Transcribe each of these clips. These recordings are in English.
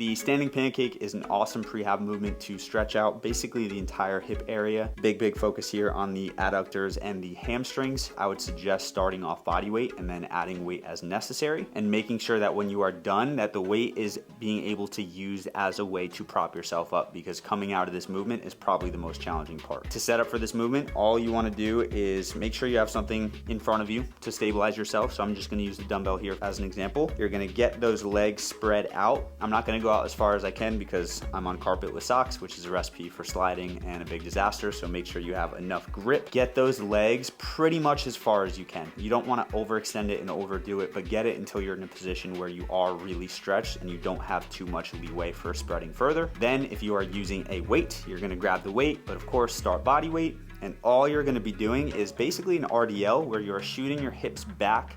The standing pancake is an awesome prehab movement to stretch out basically the entire hip area. Big focus here on the adductors and the hamstrings. I would suggest starting off body weight and then adding weight as necessary, and making sure that when you are done that the weight is being able to use as a way to prop yourself up, because coming out of this movement is probably the most challenging part. To set up for this movement, all you want to do is make sure you have something in front of you to stabilize yourself. So I'm just going to use the dumbbell here as an example. You're going to get those legs spread out. I'm not going to go out as far as I can because I'm on carpet with socks, which is a recipe for sliding and a big disaster. So make sure you have enough grip. Get those legs pretty much as far as you can. You don't want to overextend it and overdo it, but get it until you're in a position where you are really stretched and you don't have too much leeway for spreading further. Then if you are using a weight, you're going to grab the weight, but of course start body weight. And all you're going to be doing is basically an RDL where you're shooting your hips back.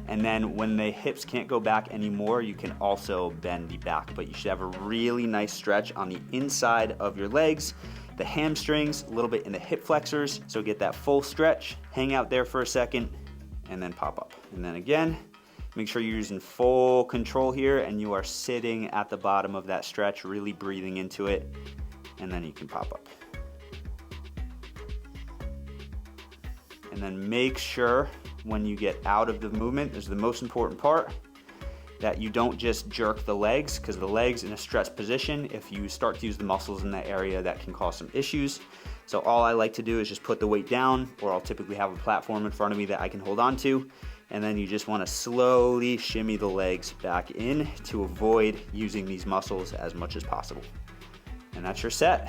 And then when the hips can't go back anymore, you can also bend the back, but you should have a really nice stretch on the inside of your legs, the hamstrings, a little bit in the hip flexors. So get that full stretch, hang out there for a second, and then pop up. And then again, make sure you're using full control here and you are sitting at the bottom of that stretch, really breathing into it, and then you can pop up. And then make sure when you get out of the movement, this is the most important part, that you don't just jerk the legs, because the legs in a stressed position, if you start to use the muscles in that area, that can cause some issues. So all I like to do is just put the weight down, or I'll typically have a platform in front of me that I can hold on to, and then you just want to slowly shimmy the legs back in to avoid using these muscles as much as possible. And that's your set.